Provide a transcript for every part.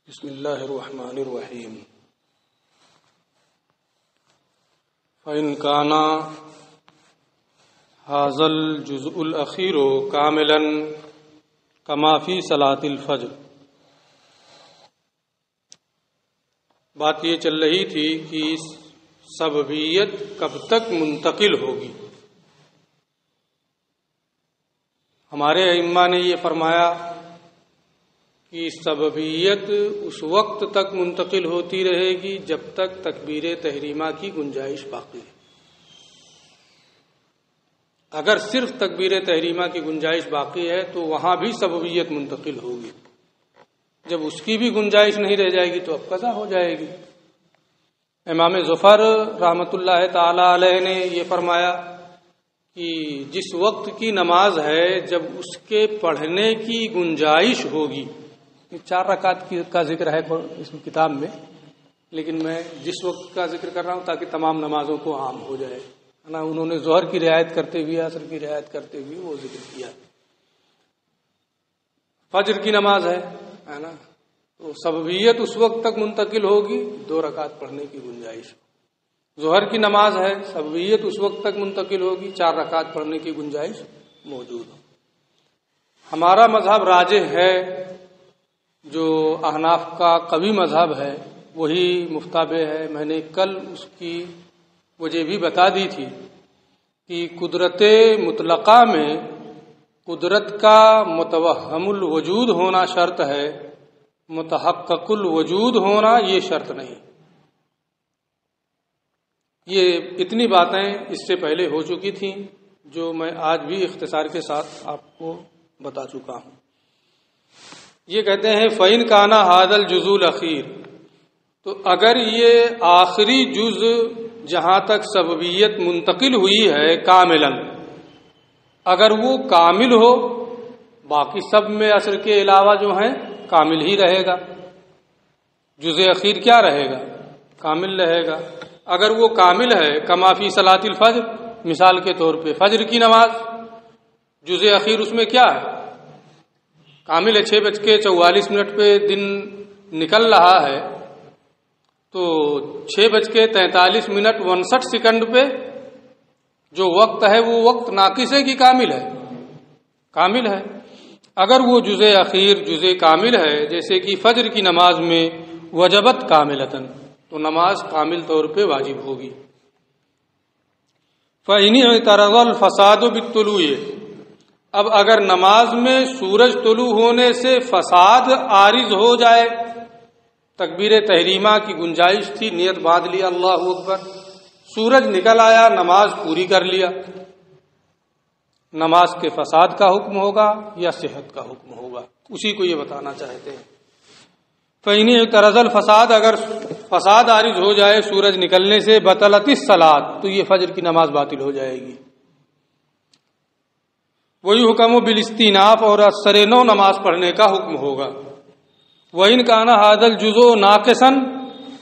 بسم اللہ الرحمن الرحیم فإن كان هذا الجزء الأخير كاملا كما في صلاة الفجر. بات یہ چل رہی تھی کہ سببیت کب تک منتقل ہوگی. ہمارے ائمہ نے یہ فرمایا کہ سببیت اس وقت تک منتقل ہوتی رہے گی جب تک تکبیر تحریمہ کی گنجائش باقی ہے. اگر صرف تکبیر تحریمہ کی گنجائش باقی ہے تو وہاں بھی سببیت منتقل ہوگی. جب اس کی بھی گنجائش نہیں رہ جائے گی تو اب قضا ہو جائے گی. امام ظفر رحمۃ اللہ تعالی علیہ نے یہ فرمایا کہ جس وقت کی نماز ہے جب اس کے پڑھنے کی گنجائش ہوگی، 4 رکعت کا ذکر ہے اس کتاب میں، لیکن میں جس وقت کا ذکر کر رہا ہوں تاکہ تمام نمازوں کو عام ہو جائے نا. انہوں نے ظہر کی رعایت کرتے ہوئے عصر کی رعایت کرتے ہوئے وہ ذکر کیا. فجر کی نماز ہے نا، تو سببیت اس وقت تک منتقل ہوگی 2 رکعت پڑھنے کی گنجائش. ظہر کی نماز ہے، سببیت اس وقت تک منتقل ہوگی 4 رکعت پڑھنے کی گنجائش موجود ہو. ہمارا مذہب راجح ہے، جو احناف کا قوی مذہب ہے وہی مفتابع ہے. میں نے کل اس کی وجہ بھی بتا دی تھی کہ قدرت مطلقہ میں قدرت کا متوہم الوجود ہونا شرط ہے، متحقق الوجود ہونا یہ شرط نہیں. یہ اتنی باتیں اس سے پہلے ہو چکی تھیں جو میں آج بھی اختصار کے ساتھ آپ کو بتا چکا ہوں. یہ کہتے ہیں فَإِنْ كَانَ هَذَا الْجُزْءُ الْأَخِيرُ، تو اگر یہ آخری جز جہاں تک سببیت منتقل ہوئی ہے کاملاً، اگر وہ کامل ہو، باقی سب میں عصر کے علاوہ جو ہیں کامل ہی رہے گا. جز اخیر کیا رہے گا؟ کامل رہے گا. اگر وہ کامل ہے کما فی صلاۃ الفجر، مثال کے طور پہ فجر کی نماز، جز اخیر اس میں کیا ہے؟ کامل ہے. 6:44 پہ دن نکل رہا ہے تو 6:43 پہ جو وقت ہے وہ وقت ناقص ہے کہ کامل ہے؟ کامل ہے. اگر وہ جز اخیر جز کامل ہے جیسے کہ فجر کی نماز میں وجبت کاملتاً، تو نماز کامل طور پہ واجب ہوگی. فَإِنِ اعْتَرَضَ الْفَسَادُ بِالطُّلُوعِ، اب اگر نماز میں سورج طلوع ہونے سے فساد عارض ہو جائے، تکبیر تحریمہ کی گنجائش تھی، نیت باندھ لیا اللہ اکبر، سورج نکل آیا، نماز پوری کر لیا، نماز کے فساد کا حکم ہوگا یا صحت کا حکم ہوگا؟ اسی کو یہ بتانا چاہتے ہیں. فَإِنِ اعْتَرَضَ الْفَسَادُ، اگر فساد عارض ہو جائے سورج نکلنے سے، بطلت الصلاۃ، تو یہ فجر کی نماز باطل ہو جائے گی. وہی حکم بالاستئناف، اور اثر نو نماز پڑھنے کا حکم ہوگا. وَإِنْ كَانَ هَذَا الْجُزْءُ نَاقِصًا،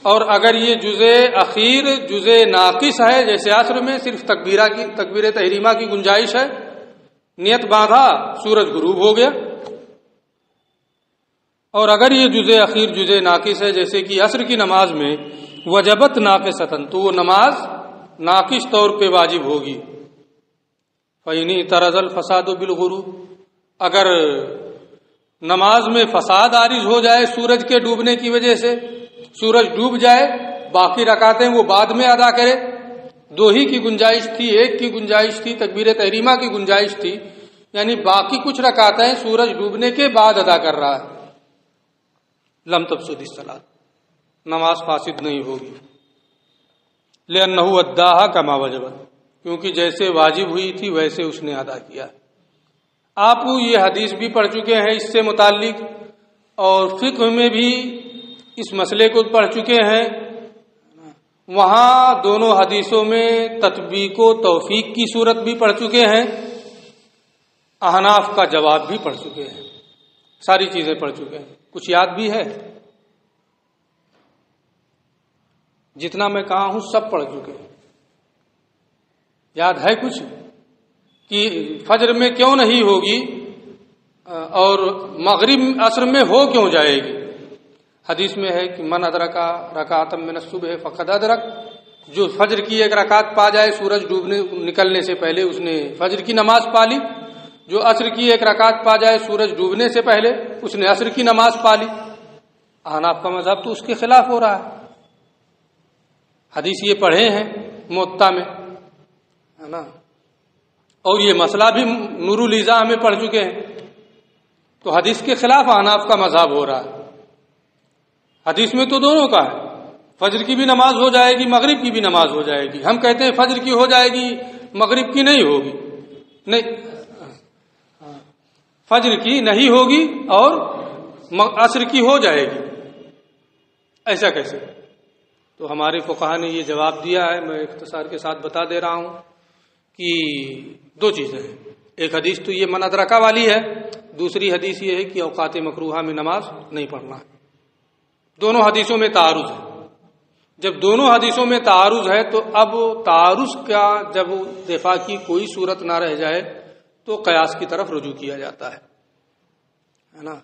اور اگر یہ جز اخیر جز ناقص ہے، جیسے عصر میں صرف تکبیر تحریمہ کی گنجائش ہے، نیت باندھا، سورج غروب ہو گیا. اور اگر یہ جز اخیر جز ناقص ہے جیسے کہ عصر کی نماز میں وجبت ناقصۃ، تو وہ نماز ناقص طور پہ واجب ہوگی. فَإِنِ اعْتَرَضَ الْفَسَادُ بِالْغُرُوبِ، اگر نماز میں فساد عارض ہو جائے سورج کے ڈوبنے کی وجہ سے، سورج ڈوب جائے، باقی رکعتیں وہ بعد میں ادا کرے، 2 ہی کی گنجائش تھی، 1 کی گنجائش تھی، تکبیر تحریمہ کی گنجائش تھی، یعنی باقی کچھ رکعتیں سورج ڈوبنے کے بعد ادا کر رہا ہے، لم تفسد الصلاۃ، نماز فاسد نہیں ہوگی. لأنہ اداہا کما وجبت، کیونکہ جیسے واجب ہوئی تھی ویسے اس نے ادا کیا. آپ یہ حدیث بھی پڑھ چکے ہیں اس سے متعلق، اور فقہ میں بھی اس مسئلے کو پڑھ چکے ہیں. وہاں دونوں حدیثوں میں تطبیق و توفیق کی صورت بھی پڑھ چکے ہیں، احناف کا جواب بھی پڑھ چکے ہیں، ساری چیزیں پڑھ چکے ہیں. کچھ یاد بھی ہے؟ جتنا میں کہا ہوں سب پڑھ چکے ہیں. یاد ہے کچھ کہ فجر میں کیوں نہیں ہوگی اور مغرب عصر میں ہو کیوں جائے گی؟ حدیث میں ہے کہ من ادرکا رکعۃ من الصبح فقد ادرک، جو فجر کی ایک رکعت پا جائے سورج نکلنے سے پہلے اس نے فجر کی نماز پا لی، جو عصر کی ایک رکعت پا جائے سورج ڈوبنے سے پہلے اس نے عصر کی نماز پا لی۔ احناف کا مذہب تو اس کے خلاف ہو رہا ہے، حدیث یہ پڑھے ہیں موطا میں، ہے نا، اور یہ مسئلہ بھی نور الیضاح میں پڑھ چکے ہیں، تو حدیث کے خلاف احناف کا مذہب ہو رہا ہے۔ حدیث میں تو دونوں کا ہے، فجر کی بھی نماز ہو جائے گی، مغرب کی بھی نماز ہو جائے گی۔ ہم کہتے ہیں فجر کی ہو جائے گی، مغرب کی نہیں ہوگی، نہیں، فجر کی نہیں ہوگی اور عصر کی ہو جائے گی، ایسا کیسے؟ تو ہمارے فقہا نے یہ جواب دیا ہے، میں اختصار کے ساتھ بتا دے رہا ہوں کہ دو چیزیں ہیں، ایک حدیث تو یہ من ادرکا والی ہے، دوسری حدیث یہ ہے کہ اوقات مکروہہ میں نماز نہیں پڑھنا ہے۔ دونوں حدیثوں میں تعارض ہے، جب دونوں حدیثوں میں تعارض ہے تو اب تعارض کا جب دفاع کی کوئی صورت نہ رہ جائے تو قیاس کی طرف رجوع کیا جاتا ہے نا۔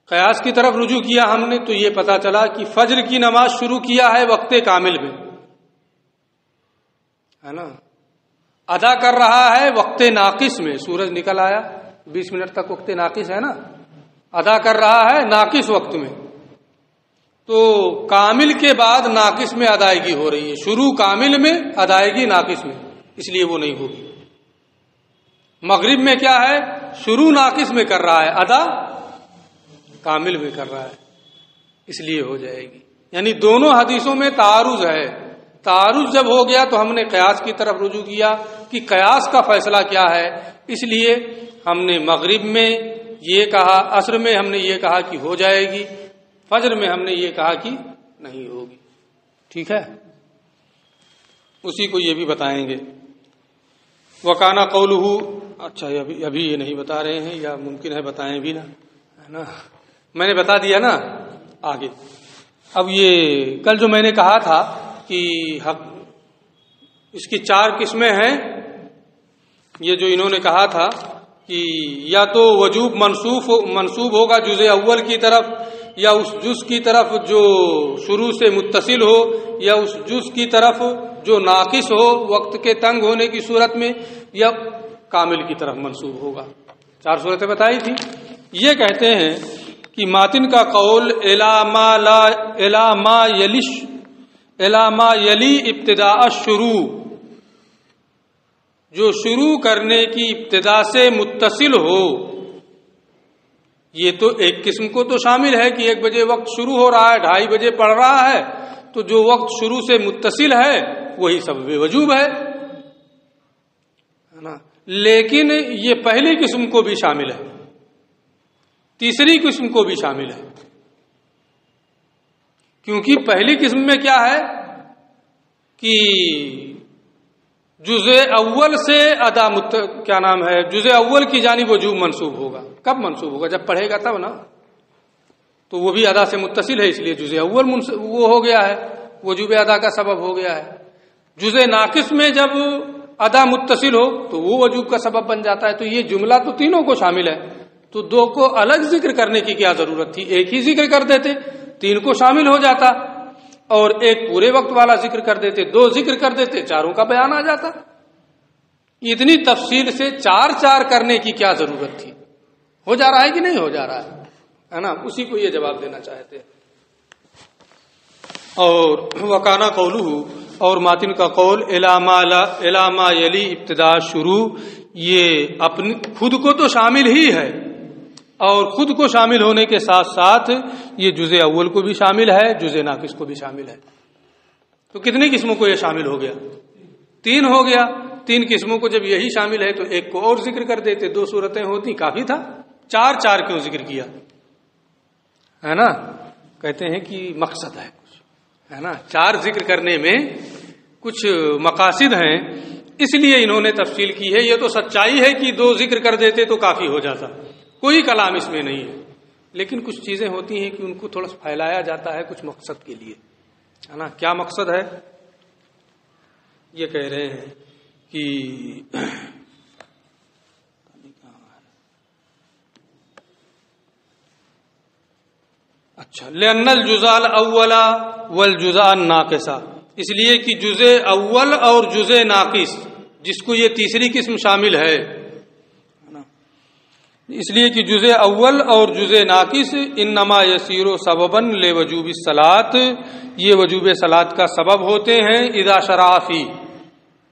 قیاس کی طرف رجوع کیا ہم نے تو یہ پتا چلا کہ فجر کی نماز شروع کیا ہے وقت کامل میں، ہے نا، ادا کر رہا ہے وقت ناقص میں، سورج نکل آیا 20 منٹ تک وقت ناقص ہے نا، ادا کر رہا ہے ناقص وقت میں، تو کامل کے بعد ناقص میں ادائیگی ہو رہی ہے، شروع کامل میں ادائیگی ناقص میں، اس لیے وہ نہیں ہوگی۔ مغرب میں کیا ہے، شروع ناقص میں کر رہا ہے، ادا کامل میں کر رہا ہے، اس لیے ہو جائے گی۔ یعنی دونوں حدیثوں میں تعارض ہے، تعارض جب ہو گیا تو ہم نے قیاس کی طرف رجوع کیا کہ قیاس کا فیصلہ کیا ہے، اس لیے ہم نے مغرب میں یہ کہا، عصر میں ہم نے یہ کہا کہ ہو جائے گی، فجر میں ہم نے یہ کہا کہ نہیں ہوگی۔ ٹھیک ہے، اسی کو یہ بھی بتائیں گے۔ وکانا قولہ، اچھا ابھی یہ نہیں بتا رہے ہیں یا ممکن ہے بتائیں بھی نا، ہے نا، میں نے بتا دیا نا آگے۔ اب یہ کل جو میں نے کہا تھا کہ اس کی 4 قسمیں ہیں، یہ جو انہوں نے کہا تھا کہ یا تو وجوب منسوب ہوگا جز اول کی طرف، یا اس جز کی طرف جو شروع سے متصل ہو، یا اس جز کی طرف جو ناقص ہو وقت کے تنگ ہونے کی صورت میں، یا کامل کی طرف منسوب ہوگا۔ 4 صورتیں بتائی تھی۔ یہ کہتے ہیں کہ ماتن کا قول الا ما یلی ابتداء الشروع، جو شروع کرنے کی ابتدا سے متصل ہو، یہ تو ایک قسم کو تو شامل ہے کہ 1 بجے وقت شروع ہو رہا ہے، 2:30 بجے پڑھ رہا ہے، تو جو وقت شروع سے متصل ہے وہی سبب وجوب ہے نا۔ لیکن یہ پہلی قسم کو بھی شامل ہے، تیسری قسم کو بھی شامل ہے، کیونکہ پہلی قسم میں کیا ہے کہ جزء اول سے جزء اول کی جانب وجوب منسوب ہوگا۔ کب منسوب ہوگا؟ جب پڑھے گا تب نا، تو وہ بھی ادا سے متصل ہے، اس لیے جزء اول وہ ہو گیا ہے، وجوب ادا کا سبب ہو گیا ہے۔ جزء ناقص میں جب ادا متصل ہو تو وہ وجوب کا سبب بن جاتا ہے۔ تو یہ جملہ تو تینوں کو شامل ہے، تو 2 کو الگ ذکر کرنے کی کیا ضرورت تھی؟ ایک ہی ذکر کر دیتے، 3 کو شامل ہو جاتا، اور ایک پورے وقت والا ذکر کر دیتے، 2 ذکر کر دیتے، 4 کا بیان آ جاتا۔ اتنی تفصیل سے 4 کرنے کی کیا ضرورت تھی؟ ہو جا رہا ہے کہ نہیں ہو جا رہا ہے نا؟ اسی کو یہ جواب دینا چاہتے ہیں۔ اور وکانا قولہ، اور ماتن کا قول الا ما یلی ابتداء شروع، یہ اپنی خود کو تو شامل ہی ہے، اور خود کو شامل ہونے کے ساتھ ساتھ یہ جزء اول کو بھی شامل ہے، جزء ناقص کو بھی شامل ہے۔ تو کتنی قسموں کو یہ شامل ہو گیا؟ 3 ہو گیا۔ 3 قسموں کو جب یہی شامل ہے تو ایک کو اور ذکر کر دیتے، 2 صورتیں ہوتی، کافی تھا۔ 4 کیوں ذکر کیا؟ ہے نا، کہتے ہیں کہ مقصد ہے کچھ، ہے نا، 4 ذکر کرنے میں کچھ مقاصد ہیں، اس لیے انہوں نے تفصیل کی ہے۔ یہ تو سچائی ہے کہ 2 ذکر کر دیتے تو کافی ہو جاتا، کوئی کلام اس میں نہیں ہے، لیکن کچھ چیزیں ہوتی ہیں کہ ان کو تھوڑا پھیلایا جاتا ہے کچھ مقصد کے لیے، ہے نا۔ کیا مقصد ہے؟ یہ کہہ رہے ہیں کہ اچھا، لأن الجزء الاول والجزء الناقص، اس لیے کہ جزء اول اور جزء ناقص جس کو یہ تیسری قسم شامل ہے، اس لیے کہ جزء اول اور جزء ناقص انما یسیر سببا لوجوب الصلاۃ، یہ وجوب صلاۃ کا سبب ہوتے ہیں اذا شرع فی،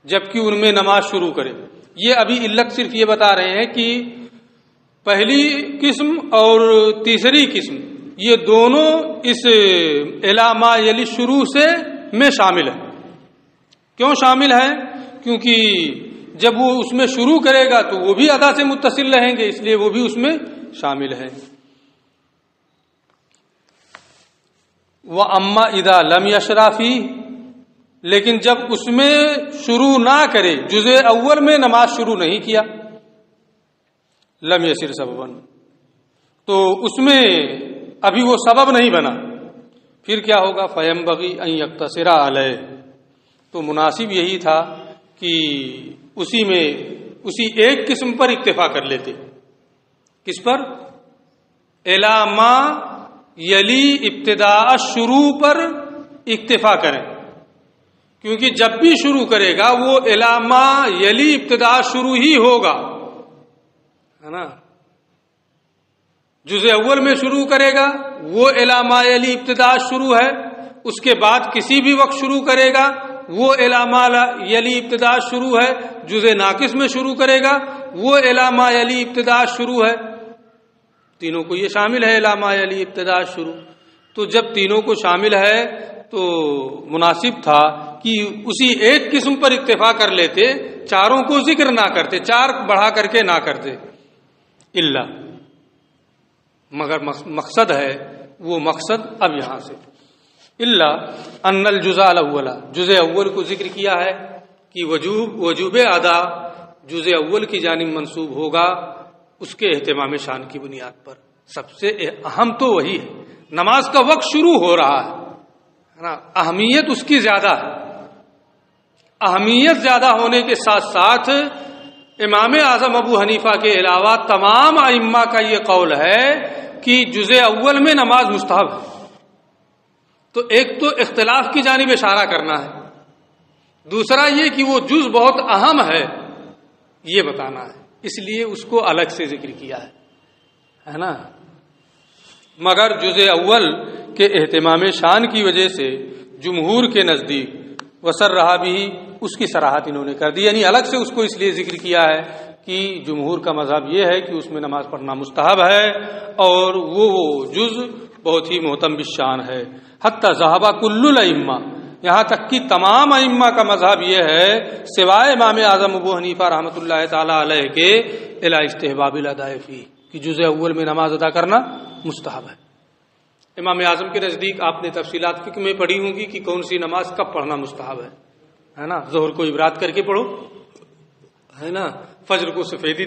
جبکہ ان میں نماز شروع کرے۔ یہ ابھی علت صرف یہ بتا رہے ہیں کہ پہلی قسم اور تیسری قسم یہ دونوں اس الی ما یلی شروع سے میں شامل ہے۔ کیوں شامل ہے؟ کیونکہ جب وہ اس میں شروع کرے گا تو وہ بھی ادا سے متصل رہیں گے، اس لیے وہ بھی اس میں شامل ہے۔ وَأَمَّا إِذَا لَمْ يَشْرَعْ فِيهِ، لیکن جب اس میں شروع نہ کرے، جزء اول میں نماز شروع نہیں کیا، لم یسر سببا، تو اس میں ابھی وہ سبب نہیں بنا، پھر کیا ہوگا؟ فَيَنبَغِي أَن يَقْتَصِرَ عَلَيْهِ، تو مناسب یہی تھا کہ اسی ایک قسم پر اکتفا کر لیتے۔ کس پر؟ الی ما یلی ابتداء شروع پر اکتفا کریں، کیونکہ جب بھی شروع کرے گا وہ الی ما یلی ابتداء شروع ہی ہوگا، ہے نا؟ جزء اول میں شروع کرے گا وہ الی ما یلی ابتداء شروع ہے، اس کے بعد کسی بھی وقت شروع کرے گا وہ الی ما یلی ابتداء شروع ہے، جزء ناقص میں شروع کرے گا وہ الی ما یلی ابتداء شروع ہے، تینوں کو یہ شامل ہے الی ما یلی ابتداء شروع۔ تو جب تینوں کو شامل ہے تو مناسب تھا کہ اسی ایک قسم پر اکتفا کر لیتے، چاروں کو ذکر نہ کرتے، چار بڑھا کر کے نہ کرتے، الا، مگر مقصد ہے وہ مقصد اب یہاں سے الا ان الجزء الاول، جزء اول کو ذکر کیا ہے کہ وجوب ادا جزء اول کی جانب منسوب ہوگا اس کے اہتمام شان کی بنیاد پر۔ سب سے اہم تو وہی ہے، نماز کا وقت شروع ہو رہا ہے نا، اہمیت اس کی زیادہ ہے۔ اہمیت زیادہ ہونے کے ساتھ ساتھ امام اعظم ابو حنیفہ کے علاوہ تمام ائمہ کا یہ قول ہے کہ جزء اول میں نماز مستحب ہے۔ تو ایک تو اختلاف کی جانب اشارہ کرنا ہے، دوسرا یہ کہ وہ جز بہت اہم ہے یہ بتانا ہے، اس لیے اس کو الگ سے ذکر کیا ہے نا۔ مگر جزء اول کے اہتمام شان کی وجہ سے جمہور کے نزدیک وسر رہا بھی اس کی صراحت انہوں نے کر دی، یعنی الگ سے اس کو اس لیے ذکر کیا ہے کہ جمہور کا مذہب یہ ہے کہ اس میں نماز پڑھنا مستحب ہے اور وہ جز بہت ہی محتم بالشان ہے۔ حتی ذہبہ کل الائمہ، یہاں تک کہ تمام ائمہ کا مذہب یہ ہے سوائے امام اعظم ابو حنیفہ رحمۃ اللہ تعالی علیہ کے الی استحباب الاداء فی، کہ جزء اول میں نماز ادا کرنا مستحب ہے۔ امام اعظم کے نزدیک آپ نے تفصیلات فقہ میں پڑھی ہوں گی کہ کون سی نماز کب پڑھنا مستحب ہے نا؟ ظہر کو ابراد کر کے پڑھو، ہے نا، فجر کو سفیدی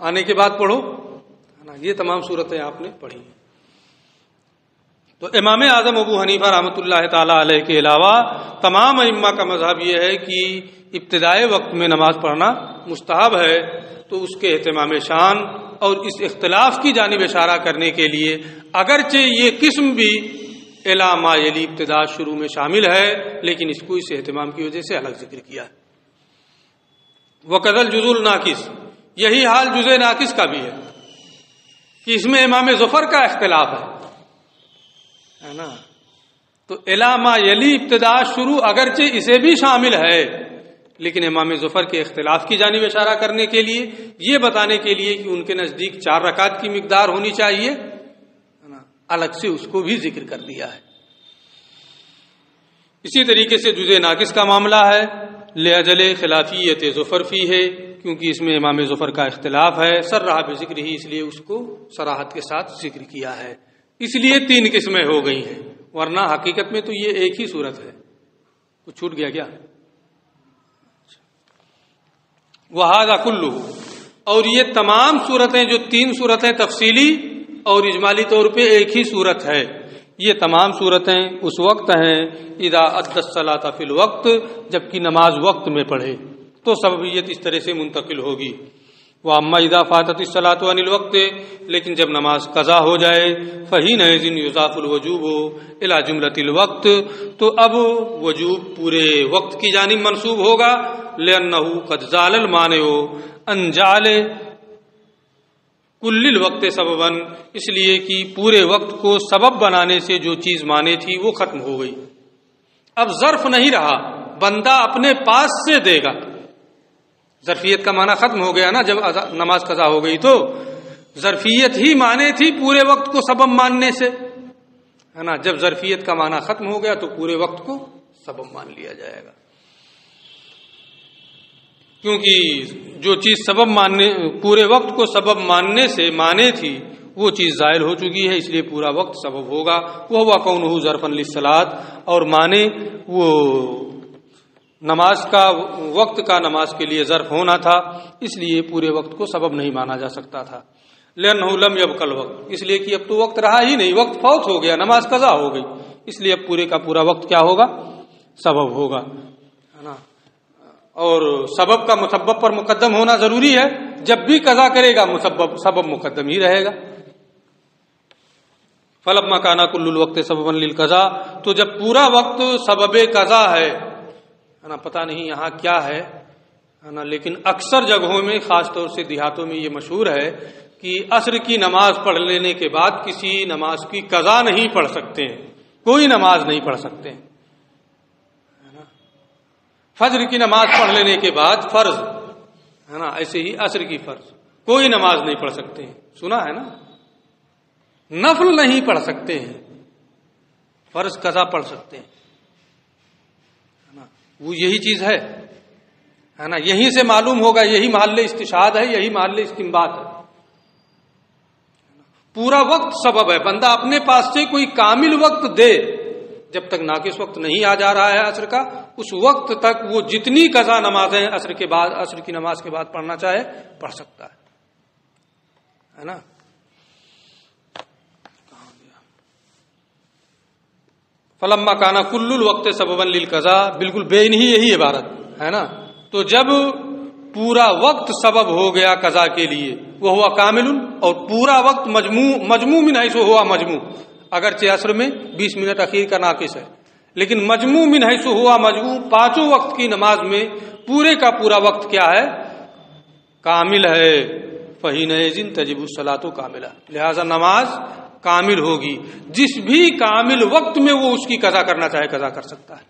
آنے کے بعد پڑھو، ہے نا، یہ تمام صورتیں آپ نے پڑھی ہیں۔ تو امام اعظم ابو حنیفہ رحمۃ اللہ تعالی علیہ کے علاوہ تمام ائمہ کا مذہب یہ ہے کہ ابتدائی وقت میں نماز پڑھنا مستحب ہے، تو اس کے اہتمام شان اور اس اختلاف کی جانب اشارہ کرنے کے لیے اگرچہ یہ قسم بھی الی ما یلی ابتداء شروع میں شامل ہے، لیکن اس کو اس اہتمام کی وجہ سے الگ ذکر کیا ہے۔ وَقَذَا الْجُزْءُ النَّاقِصُ، یہی حال جزء ناقص کا بھی ہے کہ اس میں امام ظفر کا اختلاف ہے نا۔ تو الی ما یلی ابتداء شروع اگرچہ اسے بھی شامل ہے، لیکن امام ظفر کے اختلاف کی جانب اشارہ کرنے کے لیے، یہ بتانے کے لیے کہ ان کے نزدیک 4 رکعت کی مقدار ہونی چاہیے، الگ سے اس کو بھی ذکر کر دیا ہے۔ اسی طریقے سے جزء ناقص کا معاملہ ہے، لأجل خلافیت ظفر فی ہے، کیونکہ اس میں امام ظفر کا اختلاف ہے، سرح بذکر ہی، اس لیے اس کو صراحت کے ساتھ ذکر کیا ہے، اس لیے 3 قسمیں ہو گئی ہیں، ورنہ حقیقت میں تو یہ ایک ہی صورت ہے۔ کچھ چھوٹ گیا کیا؟ وَهَذَا كُلُّهُ، اور یہ تمام صورتیں جو 3 صورتیں تفصیلی اور اجمالی طور پہ ایک ہی صورت ہے، یہ تمام صورتیں اس وقت ہیں اذا ادى الصلاة فی الوقت، جبکہ نماز وقت میں پڑھے، تو سببیت اس طرح سے منتقل ہوگی۔ وَأَمَّا إِذَا فَاتَتِ الصَّلَاةُ عَنِ الْوَقْتِ، لیکن جب نماز قضا ہو جائے، فَحِينَئِذٍ يُضَافُ الْوُجُوبُ إِلَى جُمْلَةِ الْوَقْتِ، تو اب وجوب پورے وقت کی جانب منسوب ہوگا، لِأَنَّهُ قَدْ زَالَ الْمَانِعُ أَنْ جَعَلَ كُلِّ الْوَقْتِ سَبَبًا، اس لیے کہ پورے وقت کو سبب بنانے سے جو چیز مانے تھی وہ ختم ہو گئی، اب ظرف نہیں رہا، بندہ اپنے پاس سے دے گا۔ ظرفیت کا معنی ختم ہو گیا نا، جب نماز قضا ہو گئی تو ظرفیت ہی مانے تھی پورے وقت کو سبب ماننے سے، ہے نا، جب ظرفیت کا معنی ختم ہو گیا تو پورے وقت کو سبب مان لیا جائے گا، کیونکہ جو چیز سبب ماننے، پورے وقت کو سبب ماننے سے مانے تھی وہ چیز زائل ہو چکی ہے، اس لیے پورا وقت سبب ہوگا۔ وہ ہوا کونہ ظرفا للصلاۃ، اور مانے وہ نماز کا وقت کا نماز کے لیے ظرف ہونا تھا، اس لیے پورے وقت کو سبب نہیں مانا جا سکتا تھا۔ لأنه لم يبق الوقت، اس لیے کہ اب تو وقت رہا ہی نہیں، وقت فوت ہو گیا، نماز قضا ہو گئی، اس لیے اب پورے کا پورا وقت کیا ہوگا؟ سبب ہوگا، ہے نا۔ اور سبب کا مسبب پر مقدم ہونا ضروری ہے، جب بھی قضا کرے گا سبب مقدم ہی رہے گا۔ فلما کان کل الوقت سببا للقضاء، تو جب پورا وقت سبب قضا ہے نا، پتہ نہیں یہاں کیا ہے نا، لیکن اکثر جگہوں میں، خاص طور سے دیہاتوں میں یہ مشہور ہے کہ عصر کی نماز پڑھ لینے کے بعد کسی نماز کی قضا نہیں پڑھ سکتے ہیں، کوئی نماز نہیں پڑھ سکتے ہیں، فجر کی نماز پڑھ لینے کے بعد فرض، ہے نا، ایسے ہی عصر کی فرض کوئی نماز نہیں پڑھ سکتے ہیں، سنا ہے نا، نفل نہیں پڑھ سکتے ہیں، فرض قضا پڑھ سکتے ہیں، وہ یہی چیز ہے نا، یہیں سے معلوم ہوگا، یہی محل استشہاد ہے، یہی محل استنباط ہے۔ پورا وقت سبب ہے، بندہ اپنے پاس سے کوئی کامل وقت دے، جب تک ناقص وقت نہیں آ جا رہا ہے عصر کا، اس وقت تک وہ جتنی قضا نمازیں عصر کے بعد، عصر کی نماز کے بعد پڑھنا چاہے پڑھ سکتا ہے نا۔ فلما کانا کل الوقت سببا للقضاء، بالکل بے انہی یہی عبارت ہے نا، تو جب پورا وقت سبب ہو گیا قضا کے لیے، وہ ہوا کامل، اور پورا وقت مجموع من حیث ہوا مجموع، اگرچہ عصر میں 20 منٹ اخیر کا ناقص ہے، لیکن مجموع من حیث ہوا مجموع، پانچوں وقت کی نماز میں پورے کا پورا وقت کیا ہے؟ کامل ہے۔ فحینئذ تجب الصلاۃ کاملہ، لہذا نماز کامل ہوگی، جس بھی کامل وقت میں وہ اس کی قضا کرنا چاہے قضا کر سکتا ہے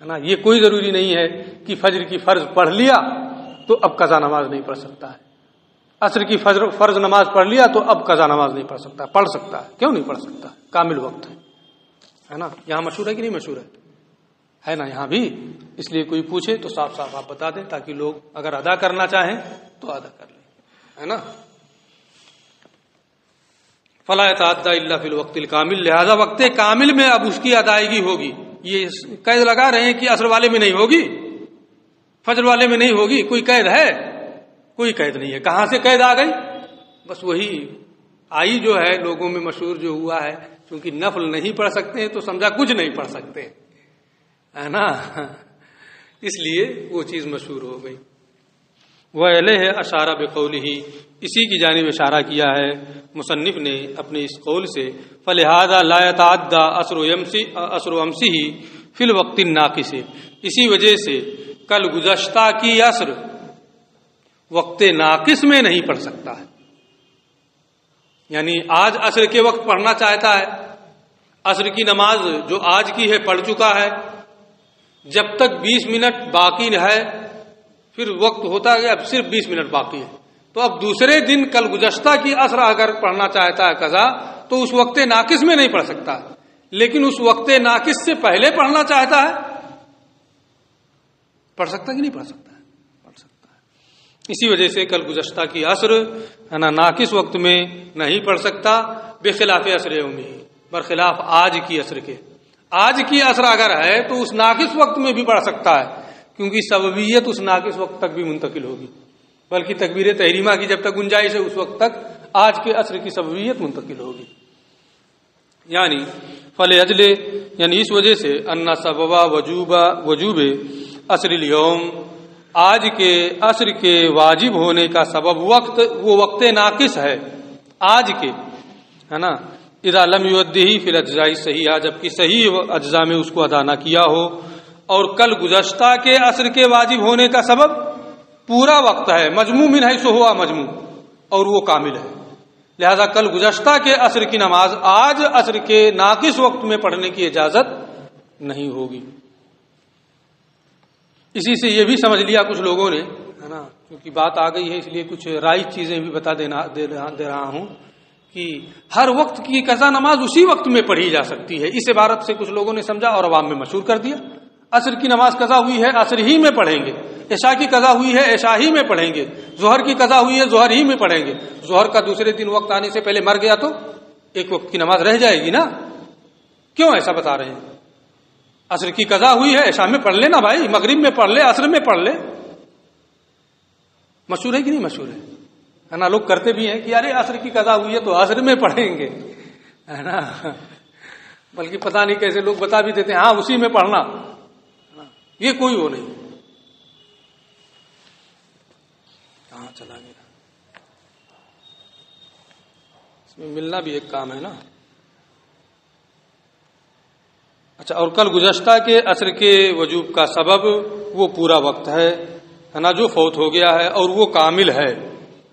نا۔ یہ کوئی ضروری نہیں ہے کہ فجر کی فرض پڑھ لیا تو اب قضا نماز نہیں پڑھ سکتا ہے، عصر کی فرض نماز پڑھ لیا تو اب قضا نماز نہیں پڑھ سکتا، پڑھ سکتا ہے، کیوں نہیں پڑھ سکتا؟ کامل وقت ہے نا۔ یہاں مشہور ہے کہ نہیں مشہور ہے نا، یہاں بھی، اس لیے کوئی پوچھے تو صاف صاف آپ بتا دیں، تاکہ لوگ اگر ادا کرنا چاہیں تو ادا کر لیں، ہے نا۔ فلا يتعدى الا في الوقت الكامل، لہذا وقت کامل میں اب اس کی ادائیگی ہوگی۔ یہ قید لگا رہے ہیں کہ عصر والے میں نہیں ہوگی، فجر والے میں نہیں ہوگی، کوئی قید ہے؟ کوئی قید نہیں ہے۔ کہاں سے قید آ گئی؟ بس وہی آئی جو ہے لوگوں میں مشہور جو ہوا ہے، کیونکہ نفل نہیں پڑھ سکتے ہیں تو سمجھا کچھ نہیں پڑھ سکتے، ہے نا، اس لیے وہ چیز مشہور ہو گئی۔ وَإِلَيْهِ أَشَارَ بِقَوْلِهِ، اسی کی جانب اشارہ کیا ہے مصنف نے اپنے اس قول سے، فَلِهَذَا لَا يَتَعَدَّى عَصْرُ أَمْسِهِ فِي الْوَقْتِ النَّاقِصِ، اسی وجہ سے کل گزشتہ کی عصر وقت ناقص میں نہیں پڑھ سکتا ہے، یعنی آج عصر کے وقت پڑھنا چاہتا ہے، عصر کی نماز جو آج کی ہے پڑھ چکا ہے، جب تک 20 منٹ باقی ہے، پھر وقت ہوتا ہے اب صرف 20 منٹ باقی ہے، تو اب دوسرے دن کل گزشتہ کی عصر اگر پڑھنا چاہتا ہے قضا، تو اس وقت ناقص میں نہیں پڑھ سکتا، لیکن اس وقت ناقص سے پہلے پڑھنا چاہتا ہے، پڑھ سکتا کہ نہیں پڑھ سکتا ہے؟ پڑھ سکتا ہے۔ اسی وجہ سے کل گزشتہ کی عصر ہے نا ناقص وقت میں نہیں پڑھ سکتا، بخلاف عصر یومی، برخلاف آج کی عصر کے۔ آج کی عصر اگر ہے تو اس ناقص وقت میں بھی پڑھ سکتا ہے، کیونکہ سببیت اس ناقص وقت تک بھی منتقل ہوگی، بلکہ تکبیر تحریمہ کی جب تک گنجائش ہے اس وقت تک آج کے عصر کی سببیت منتقل ہوگی، یعنی فلأجل، یعنی اس وجہ سے ان سبب وجوب عصر اليوم، آج کے عصر کے واجب ہونے کا سبب وہ وقت ناقص ہے آج کے، ہے نا، اذا لم یؤدیہ فی الاجزاء الصحیحہ، جبکہ صحیح اجزاء میں اس کو ادا نہ کیا ہو، اور کل گزشتہ کے عصر کے واجب ہونے کا سبب پورا وقت ہے، مجموع من حیث ہوا مجموع، اور وہ کامل ہے، لہذا کل گزشتہ کے عصر کی نماز آج عصر کے ناقص وقت میں پڑھنے کی اجازت نہیں ہوگی۔ اسی سے یہ بھی سمجھ لیا کچھ لوگوں نے، ہے نا، کیونکہ بات آ گئی ہے اس لیے کچھ رائج چیزیں بھی بتا دے رہا ہوں کہ ہر وقت کی قضا نماز اسی وقت میں پڑھی جا سکتی ہے۔ اس عبارت سے کچھ لوگوں نے سمجھا اور عوام میں مشہور کر دیا، عصر کی نماز قضا ہوئی ہے عصر ہی میں پڑھیں گے، عشاء کی قضا ہوئی ہے عشاء ہی میں پڑھیں گے، ظہر کی قضا ہوئی ہے ظہر ہی میں پڑھیں گے، ظہر کا دوسرے دن وقت آنے سے پہلے مر گیا تو ایک وقت کی نماز رہ جائے گی نا، کیوں ایسا بتا رہے ہیں؟ عصر کی قضا ہوئی ہے عشاء میں پڑھ لے نا بھائی، مغرب میں پڑھ لے، عصر میں پڑھ لے، مشہور ہے کہ نہیں مشہور ہے نا؟ لوگ کرتے بھی ہیں کہ ارے عصر کی قضا ہوئی ہے تو عصر میں پڑھیں گے، ہے نا، بلکہ پتہ نہیں کیسے لوگ بتا بھی دیتے ہیں ہاں اسی میں پڑھنا، یہ کوئی وہ نہیں۔ کہاں چلا گیا؟ اس میں ملنا بھی ایک کام ہے نا۔ اچھا، اور کل گزشتہ کے عصر کے وجوب کا سبب وہ پورا وقت ہے نا، جو فوت ہو گیا ہے اور وہ کامل ہے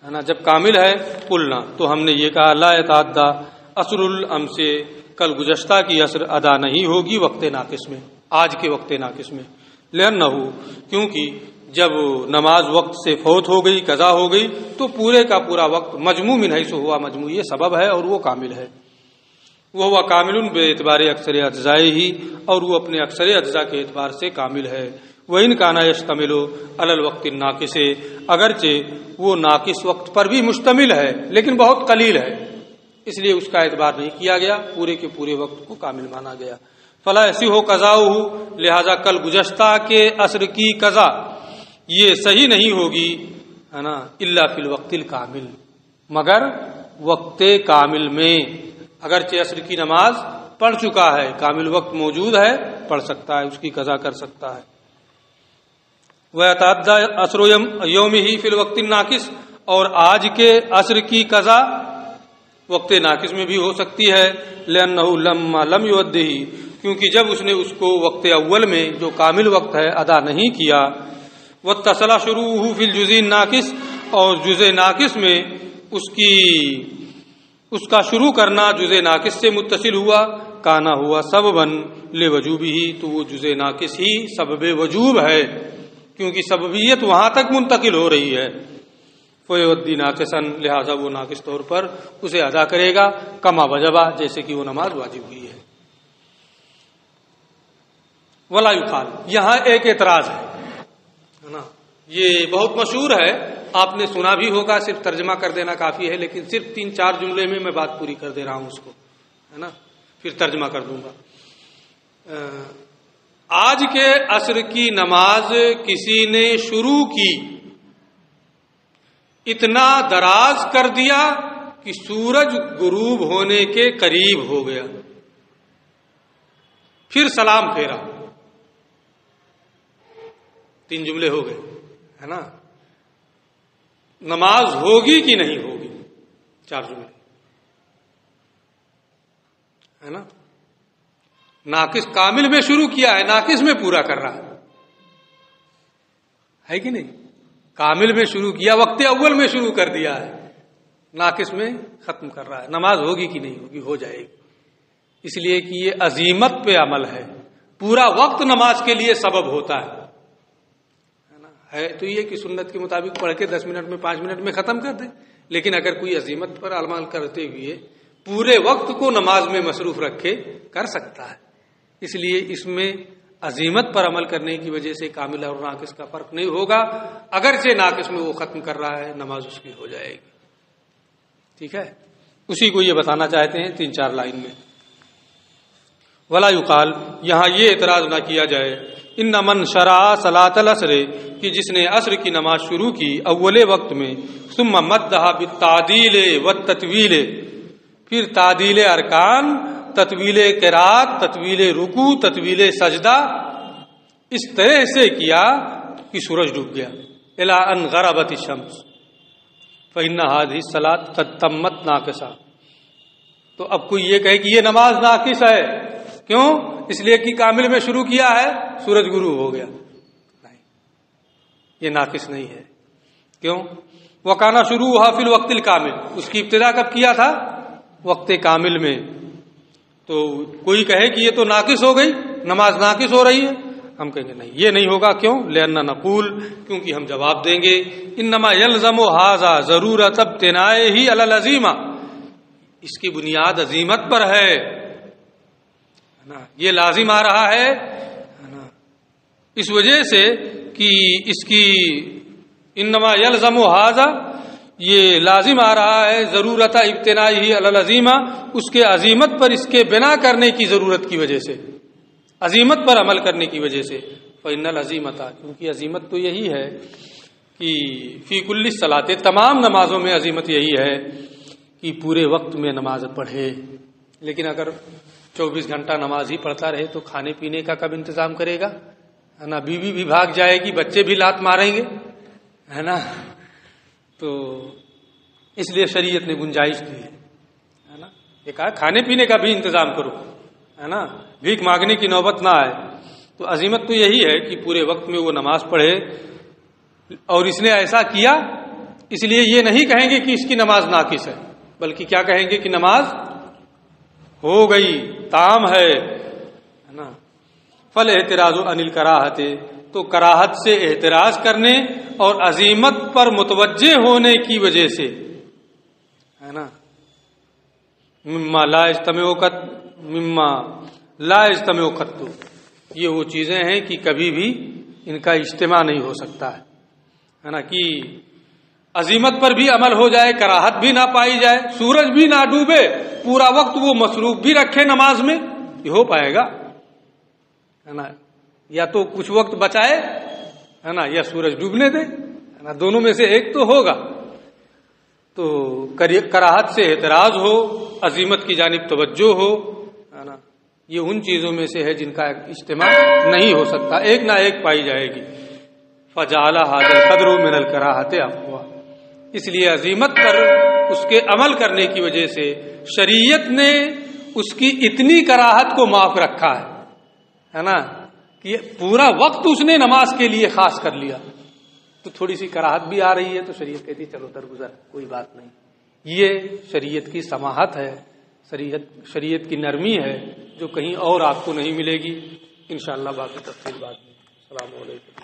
نا۔ جب کامل ہے قلنا تو ہم نے یہ کہا لا یتعدی عصر الامس، کل گزشتہ کی عصر ادا نہیں ہوگی وقت ناقص میں، آج کے وقت ناقص میں، لأنہ، کیونکہ جب نماز وقت سے فوت ہو گئی، قضا ہو گئی، تو پورے کا پورا وقت مجموع من حیث ہوا مجموع، یہ سبب ہے اور وہ کامل ہے۔ وہ کامل بے اعتبار اکثر اجزاء ہی، اور وہ اپنے اکثر اجزاء کے اعتبار سے کامل ہے۔ وَإِنْ كَانَ يَشْتَمِلُ عَلَى الْوَقْتِ النَّاقِصِ، اگرچہ وہ ناقص وقت پر بھی مشتمل ہے لیکن بہت قلیل ہے، اس لیے اس کا اعتبار نہیں کیا گیا، پورے کے پورے وقت کو کامل مانا گیا۔ فلا یصح قضاؤہ، لہذا کل گزشتہ کے عصر کی قضا یہ صحیح نہیں ہوگی، ہے نا، الا فی الوقت الکامل، مگر وقت کامل میں، اگرچہ عصر کی نماز پڑھ چکا ہے، کامل وقت موجود ہے، پڑھ سکتا ہے، اس کی قضا کر سکتا ہے۔ وَيَتَعَدَّى عَصْرُ يَوْمِهِ فِي الْوَقْتِ النَّاقِصِ، اور آج کے عصر کی قضا وقت ناقص میں بھی ہو سکتی ہے، لِأَنَّهُ لَمَّا لَمْ يُؤَدِّهِ، کیونکہ جب اس نے اس کو وقت اول میں جو کامل وقت ہے ادا نہیں کیا، وَاتَّصَلَ شُرُوعُهُ فِي الْجُزْءِ النَّاقِصِ، اور جزء ناقص میں اس کا شروع کرنا جزء ناقص سے متصل ہوا، کانا ہوا سبباً لوجوبہ، تو وہ جزء ناقص ہی سبب وجوب ہے، کیونکہ سببیت وہاں تک منتقل ہو رہی ہے۔ فیؤدی ناقصاً، لہذا وہ ناقص طور پر اسے ادا کرے گا، کما وجبہ، جیسے کہ وہ نماز واجب ہوئی ہے۔ ولا یقال، یہاں ایک اعتراض ہے نا، یہ بہت مشہور ہے، آپ نے سنا بھی ہوگا، صرف ترجمہ کر دینا کافی ہے، لیکن صرف 3-4 جملے میں بات پوری کر دے رہا ہوں اس کو، ہے نا، پھر ترجمہ کر دوں گا۔ آج کے عصر کی نماز کسی نے شروع کی، اتنا دراز کر دیا کہ سورج غروب ہونے کے قریب ہو گیا، پھر سلام پھیرا، 3 جملے ہو گئے، ہے نا۔ نماز ہوگی کہ نہیں ہوگی، 4 جملے، ہے نا۔ ناقص کامل میں شروع کیا ہے، ناقص میں پورا کر رہا ہے کہ نہیں؟ کامل میں شروع کیا، وقت اول میں شروع کر دیا ہے، ناقص میں ختم کر رہا ہے۔ نماز ہوگی کہ نہیں ہوگی؟ ہو جائے گی، اس لیے کہ یہ عزیمت پہ عمل ہے، پورا وقت نماز کے لیے سبب ہوتا ہے تو یہ کہ سنت کے مطابق پڑھ کے 10 منٹ میں 5 منٹ میں ختم کر دیں، لیکن اگر کوئی عزیمت پر عمل کرتے ہوئے پورے وقت کو نماز میں مصروف رکھے، کر سکتا ہے۔ اس لیے اس میں عزیمت پر عمل کرنے کی وجہ سے کامل اور ناقص کا فرق نہیں ہوگا، اگرچہ ناقص میں وہ ختم کر رہا ہے، نماز اس کی ہو جائے گی، ٹھیک ہے۔ اسی کو یہ بتانا چاہتے ہیں 3-4 لائن میں۔ ولا یقال، یہاں یہ اعتراض نہ کیا جائے، ان من شرع صلاۃ العصر، کہ جس نے عصر کی نماز شروع کی اول وقت میں، ثم مدها بالتعدیل والتطویل، پھر تعدیل ارکان، تطویل قرات، تطویل رکوع، تطویل سجدہ، اس طرح سے کیا کہ سورج ڈوب گیا، الی ان غربت الشمس فإن هذه الصلاة قد تمت ناقصہ. تو اب کوئی یہ کہے کہ یہ نماز ناقص ہے، کیوں؟ اس لیے کہ کامل میں شروع کیا ہے، سورج غروب ہو گیا. نہیں، یہ ناقص نہیں ہے. کیوں؟ وکانا شروعها فی الوقت الکامل، اس کی ابتدا کب کیا تھا؟ وقت کامل میں. تو کوئی کہے کہ یہ تو ناقص ہو گئی، نماز ناقص ہو رہی ہے، ہم کہیں گے نہیں، یہ نہیں ہوگا. کیوں؟ لأننا نقول، کیونکہ ہم جواب دیں گے انما یلزم ھذا ضرورت ابتنائہ علی العزیمہ، اس کی بنیاد عزیمت پر ہے نا، یہ لازم آ رہا ہے نا، اس وجہ سے کہ اس کی انما یلزم ھذا، یہ لازم آ رہا ہے ضرورت ابتنائہ علی العزیمہ، اس کے عزیمت پر اس کے بنا کرنے کی ضرورت کی وجہ سے، عزیمت پر عمل کرنے کی وجہ سے. فإن العزیمۃ، کیونکہ عزیمت تو یہی ہے کہ فی کل الصلاۃ، تمام نمازوں میں عزیمت یہی ہے کہ پورے وقت میں نماز پڑھے. لیکن اگر 24 گھنٹہ نماز ہی پڑھتا رہے تو کھانے پینے کا کب انتظام کرے گا؟ ہے نا، بیوی بھی بھاگ جائے گی، بچے بھی لات ماریں گے، ہے نا. تو اس لیے شریعت نے گنجائش دی ہے نا، یہ کہا کھانے پینے کا بھی انتظام کرو، ہے نا، بھیک مانگنے کی نوبت نہ آئے. تو عزیمت تو یہی ہے کہ پورے وقت میں وہ نماز پڑھے. اور اس نے ایسا کیا، اس لیے یہ نہیں کہیں گے کہ اس کی نماز ناقص ہے، بلکہ کیا کہیں گے کہ نماز ہو گئی، تام ہے نا. فل اعتراض عن الکراہت، تو کراہت سے اعتراض کرنے اور عزیمت پر متوجہ ہونے کی وجہ سے، ہے نا، مما لا یجتمع قط، یہ وہ چیزیں ہیں کہ کبھی بھی ان کا اجتماع نہیں ہو سکتا ہے نا، کہ عزیمت پر بھی عمل ہو جائے، کراہت بھی نہ پائی جائے، سورج بھی نہ ڈوبے، پورا وقت وہ مصروف بھی رکھے نماز میں، یہ ہو پائے گا؟ ہے نا، یا تو کچھ وقت بچائے، ہے نا، یا سورج ڈوبنے دے، ہے نا، دونوں میں سے ایک تو ہوگا. تو کراہت سے اعتراض ہو، عزیمت کی جانب توجہ ہو، ہے نا، یہ ان چیزوں میں سے ہے جن کا اجتماع نہیں ہو سکتا، ایک نہ ایک پائی جائے گی. فجعل هذا القدر من الکراہت اقوا، اس لیے عزیمت پر اس کے عمل کرنے کی وجہ سے شریعت نے اس کی اتنی کراہت کو معاف رکھا ہے نا، کہ پورا وقت اس نے نماز کے لیے خاص کر لیا. تو تھوڑی سی کراہت بھی آ رہی ہے تو شریعت کہتی ہے چلو درگزر، کوئی بات نہیں. یہ شریعت کی سماحت ہے، شریعت کی نرمی ہے، جو کہیں اور آپ کو نہیں ملے گی. انشاءاللہ باقی تفصیل بعد میں. السلام علیکم.